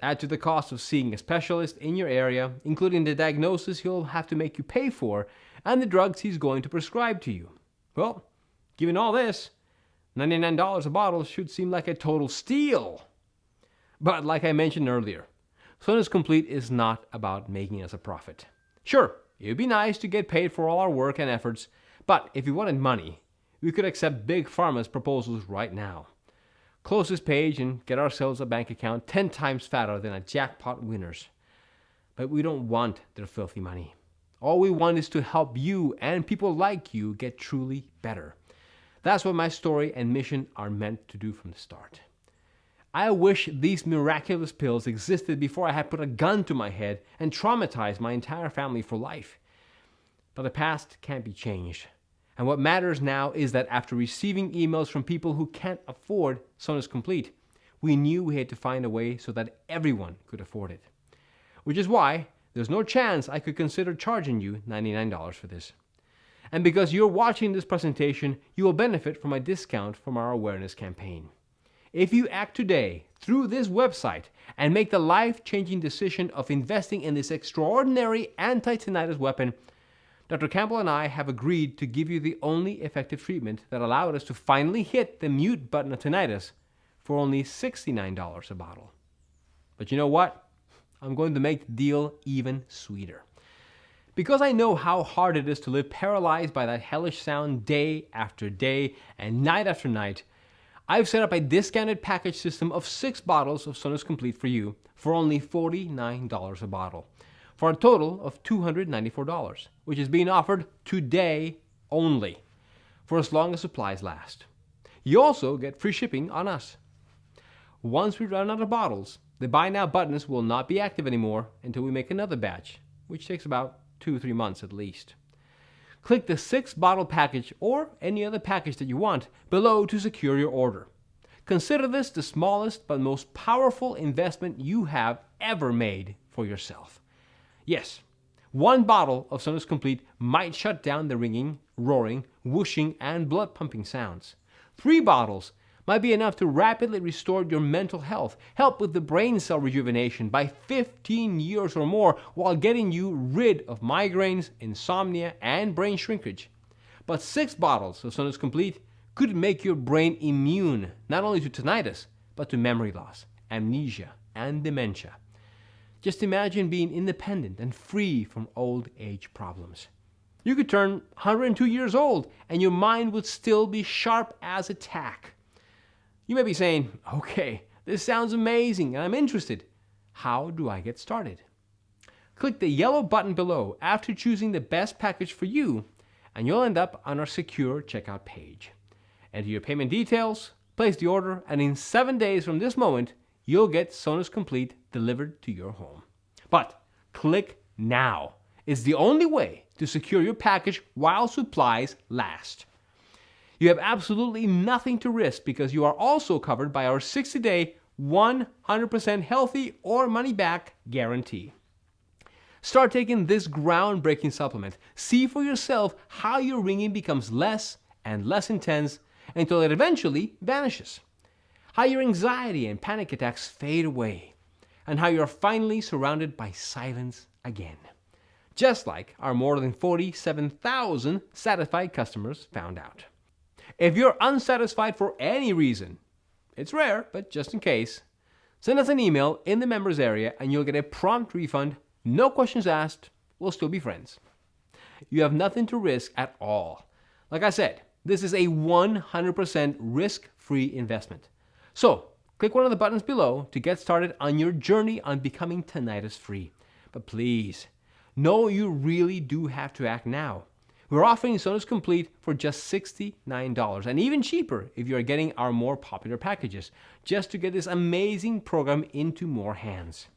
add to the cost of seeing a specialist in your area, including the diagnosis he'll have to make you pay for and the drugs he's going to prescribe to you. Well, given all this, $99 a bottle should seem like a total steal. But like I mentioned earlier, Tinnitus Complete is not about making us a profit. Sure, it would be nice to get paid for all our work and efforts, but if we wanted money, we could accept Big Pharma's proposals right now. Close this page and get ourselves a bank account 10 times fatter than a jackpot winner's. But we don't want their filthy money. All we want is to help you and people like you get truly better. That's what my story and mission are meant to do from the start. I wish these miraculous pills existed before I had put a gun to my head and traumatized my entire family for life. But the past can't be changed. And what matters now is that after receiving emails from people who can't afford Tinnitus Complete, we knew we had to find a way so that everyone could afford it. Which is why there's no chance I could consider charging you $99 for this. And because you're watching this presentation, you will benefit from a discount from our awareness campaign. If you act today through this website and make the life-changing decision of investing in this extraordinary anti-tinnitus weapon, Dr. Campbell and I have agreed to give you the only effective treatment that allowed us to finally hit the mute button of tinnitus for only $69 a bottle. But you know what? I'm going to make the deal even sweeter. Because I know how hard it is to live paralyzed by that hellish sound day after day and night after night, I've set up a discounted package system of 6 bottles of Tinnitus Complete for you for only $49 a bottle, for a total of $294, which is being offered today only, for as long as supplies last. You also get free shipping on us. Once we run out of bottles, the Buy Now buttons will not be active anymore until we make another batch, which takes about 2-3 months at least. Click the 6-bottle package or any other package that you want below to secure your order. Consider this the smallest but most powerful investment you have ever made for yourself. Yes, 1 bottle of Tinnitus Complete might shut down the ringing, roaring, whooshing, and blood-pumping sounds. 3 bottles might be enough to rapidly restore your mental health, help with the brain cell rejuvenation by 15 years or more while getting you rid of migraines, insomnia, and brain shrinkage. But 6 bottles of Tinnitus Complete could make your brain immune not only to tinnitus, but to memory loss, amnesia, and dementia. Just imagine being independent and free from old age problems. You could turn 102 years old and your mind would still be sharp as a tack. You may be saying, okay, this sounds amazing and I'm interested. How do I get started? Click the yellow button below after choosing the best package for you, and you'll end up on our secure checkout page. Enter your payment details, place the order, and in 7 days from this moment, you'll get Tinnitus Complete delivered to your home. But click now. It's the only way to secure your package while supplies last. You have absolutely nothing to risk because you are also covered by our 60-day, 100% healthy or money-back guarantee. Start taking this groundbreaking supplement. See for yourself how your ringing becomes less and less intense until it eventually vanishes. How your anxiety and panic attacks fade away. And how you're finally surrounded by silence again. Just like our more than 47,000 satisfied customers found out. If you're unsatisfied for any reason, it's rare, but just in case, send us an email in the members area and you'll get a prompt refund, no questions asked, we'll still be friends. You have nothing to risk at all. Like I said, this is a 100% risk-free investment. So, click one of the buttons below to get started on your journey on becoming tinnitus-free. But please, know you really do have to act now. We're offering Tinnitus Complete for just $69 and even cheaper if you're getting our more popular packages, just to get this amazing program into more hands.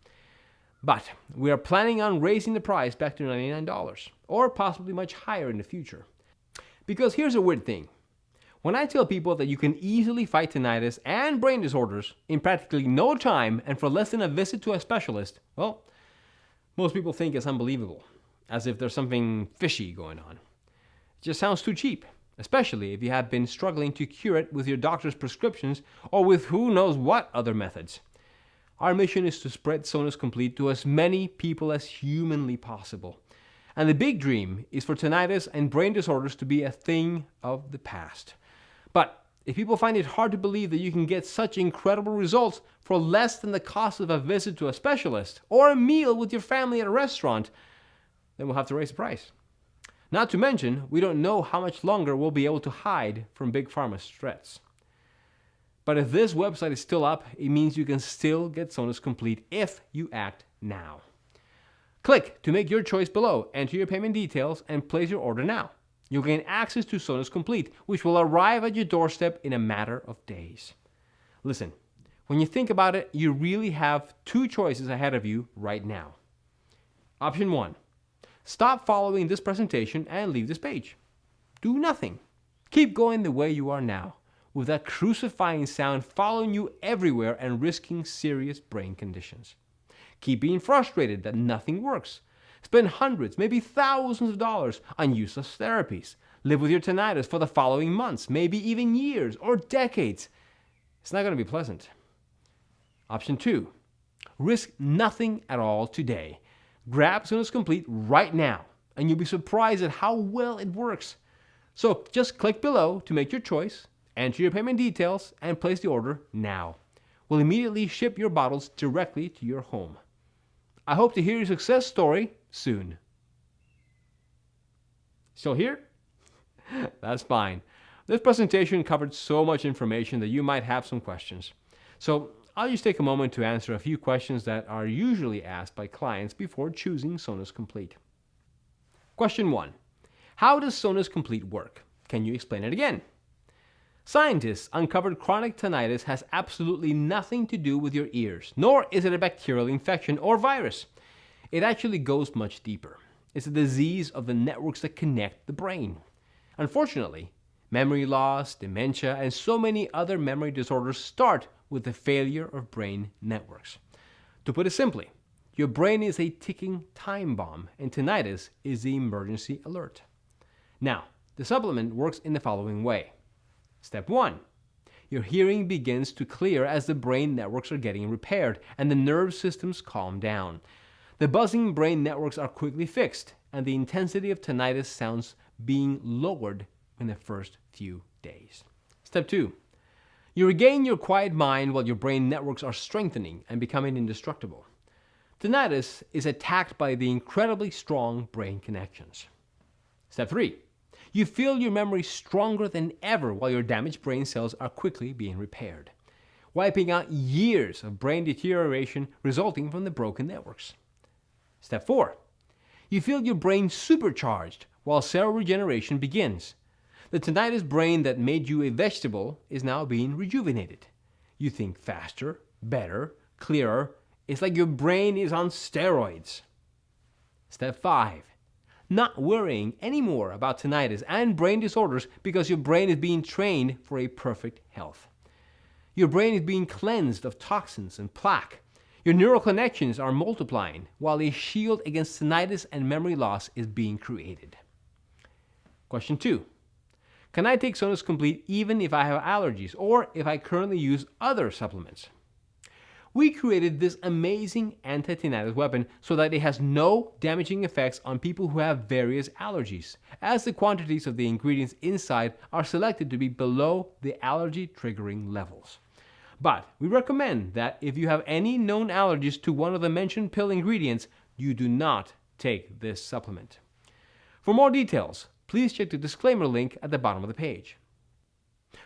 But we are planning on raising the price back to $99 or possibly much higher in the future. Because here's a weird thing. When I tell people that you can easily fight tinnitus and brain disorders in practically no time and for less than a visit to a specialist, well, most people think it's unbelievable, as if there's something fishy going on. It just sounds too cheap, especially if you have been struggling to cure it with your doctor's prescriptions or with who knows what other methods. Our mission is to spread Sonus Complete to as many people as humanly possible. And the big dream is for tinnitus and brain disorders to be a thing of the past. But if people find it hard to believe that you can get such incredible results for less than the cost of a visit to a specialist or a meal with your family at a restaurant, then we'll have to raise the price. Not to mention, we don't know how much longer we'll be able to hide from Big Pharma's threats. But if this website is still up, it means you can still get Sonus Complete if you act now. Click to make your choice below, enter your payment details, and place your order now. You'll gain access to Sonus Complete, which will arrive at your doorstep in a matter of days. Listen, when you think about it, you really have two choices ahead of you right now. Option 1. Stop following this presentation and leave this page. Do nothing. Keep going the way you are now, with that crucifying sound following you everywhere and risking serious brain conditions. Keep being frustrated that nothing works. Spend hundreds, maybe thousands of dollars on useless therapies. Live with your tinnitus for the following months, maybe even years or decades. It's not going to be pleasant. Option 2. Risk nothing at all today. Grab Sonus Complete right now, and you'll be surprised at how well it works. So just click below to make your choice, enter your payment details, and place the order now. We'll immediately ship your bottles directly to your home. I hope to hear your success story soon. Still here? That's fine. This presentation covered so much information that you might have some questions. So I'll just take a moment to answer a few questions that are usually asked by clients before choosing Sonus Complete. Question 1. How does Sonus Complete work? Can you explain it again? Scientists uncovered chronic tinnitus has absolutely nothing to do with your ears, nor is it a bacterial infection or virus. It actually goes much deeper. It's a disease of the networks that connect the brain. Unfortunately, memory loss, dementia, and so many other memory disorders start with the failure of brain networks. To put it simply, your brain is a ticking time bomb, and tinnitus is the emergency alert. Now, the supplement works in the following way. Step 1. Your hearing begins to clear as the brain networks are getting repaired and the nerve systems calm down. The buzzing brain networks are quickly fixed, and the intensity of tinnitus sounds being lowered in the first few days. Step 2. You regain your quiet mind while your brain networks are strengthening and becoming indestructible. Tinnitus is attacked by the incredibly strong brain connections. Step 3. You feel your memory stronger than ever while your damaged brain cells are quickly being repaired, wiping out years of brain deterioration resulting from the broken networks. Step 4. You feel your brain supercharged while cell regeneration begins. The tinnitus brain that made you a vegetable is now being rejuvenated. You think faster, better, clearer. It's like your brain is on steroids. Step 5. Not worrying anymore about tinnitus and brain disorders because your brain is being trained for a perfect health. Your brain is being cleansed of toxins and plaque. Your neural connections are multiplying while a shield against tinnitus and memory loss is being created. Question 2. Can I take Sonus Complete even if I have allergies or if I currently use other supplements? We created this amazing anti-tinnitus weapon so that it has no damaging effects on people who have various allergies, as the quantities of the ingredients inside are selected to be below the allergy triggering levels. But we recommend that if you have any known allergies to one of the mentioned pill ingredients, you do not take this supplement. For more details, please check the disclaimer link at the bottom of the page.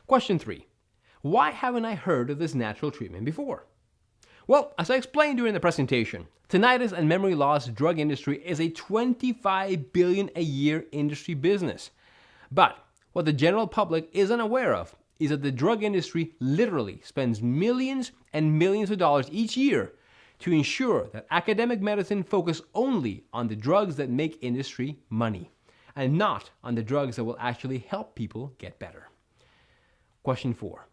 Question 3. Why haven't I heard of this natural treatment before? Well, as I explained during the presentation, tinnitus and memory loss drug industry is a $25 billion a year industry business. But what the general public isn't aware of is that the drug industry literally spends millions and millions of dollars each year to ensure that academic medicine focus only on the drugs that make industry money. and not on the drugs that will actually help people get better. Question 4.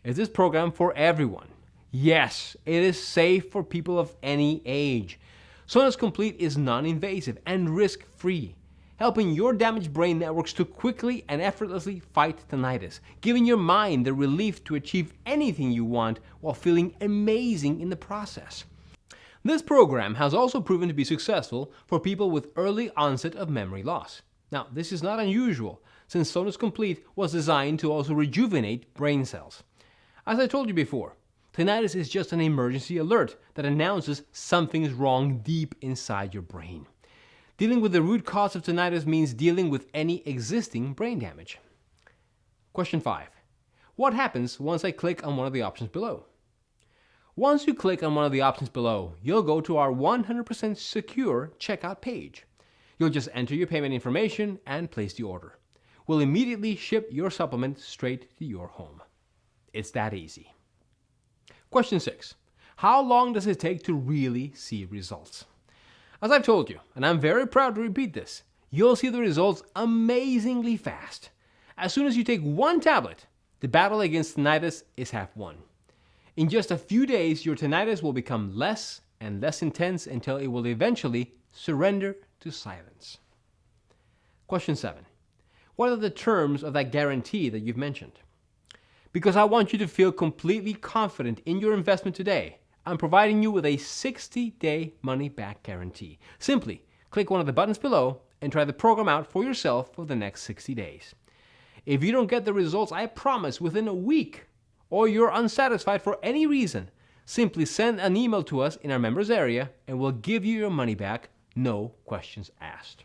Is this program for everyone? Yes, it is safe for people of any age. Sona's Complete is non-invasive and risk-free, helping your damaged brain networks to quickly and effortlessly fight tinnitus, giving your mind the relief to achieve anything you want while feeling amazing in the process. This program has also proven to be successful for people with early onset of memory loss. Now, this is not unusual, since Sona's Complete was designed to also rejuvenate brain cells. As I told you before, tinnitus is just an emergency alert that announces something is wrong deep inside your brain. Dealing with the root cause of tinnitus means dealing with any existing brain damage. Question 5. What happens once I click on one of the options below? Once you click on one of the options below, you'll go to our 100% secure checkout page. You'll just enter your payment information and place the order. We'll immediately ship your supplement straight to your home. It's that easy. Question 6. How long does it take to really see results? As I've told you, and I'm very proud to repeat this, you'll see the results amazingly fast. As soon as you take one tablet, the battle against tinnitus is half won. In just a few days, your tinnitus will become less and less intense until it will eventually surrender to silence. Question 7. What are the terms of that guarantee that you've mentioned? Because I want you to feel completely confident in your investment today, I'm providing you with a 60-day money-back guarantee. Simply click one of the buttons below and try the program out for yourself for the next 60 days. If you don't get the results I promise within a week, or you're unsatisfied for any reason, simply send an email to us in our members area and we'll give you your money back, no questions asked.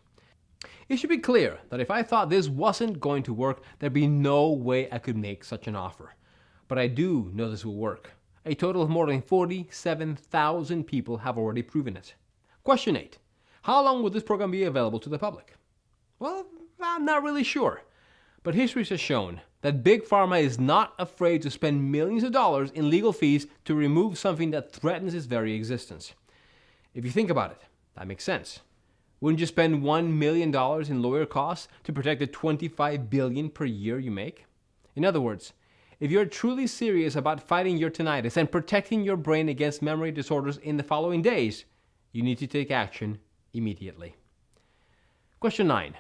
It should be clear that if I thought this wasn't going to work, there'd be no way I could make such an offer. But I do know this will work. A total of more than 47,000 people have already proven it. Question 8. How long will this program be available to the public? Well, I'm not really sure. But history has shown that Big Pharma is not afraid to spend millions of dollars in legal fees to remove something that threatens its very existence. If you think about it, that makes sense. Wouldn't you spend $1 million in lawyer costs to protect the $25 billion per year you make? In other words, if you're truly serious about fighting your tinnitus and protecting your brain against memory disorders in the following days, you need to take action immediately. Question 9.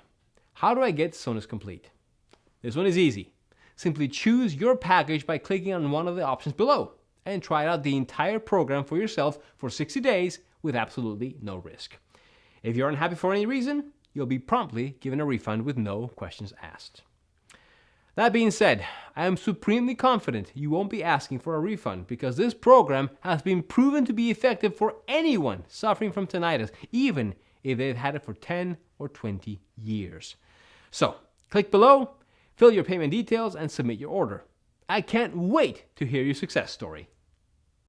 How do I get Sona's Complete? This one is easy. Simply choose your package by clicking on one of the options below and try out the entire program for yourself for 60 days with absolutely no risk. If you're unhappy for any reason, you'll be promptly given a refund with no questions asked. That being said, I am supremely confident you won't be asking for a refund because this program has been proven to be effective for anyone suffering from tinnitus, even if they've had it for 10 or 20 years. So, click below, fill your payment details, and submit your order. I can't wait to hear your success story.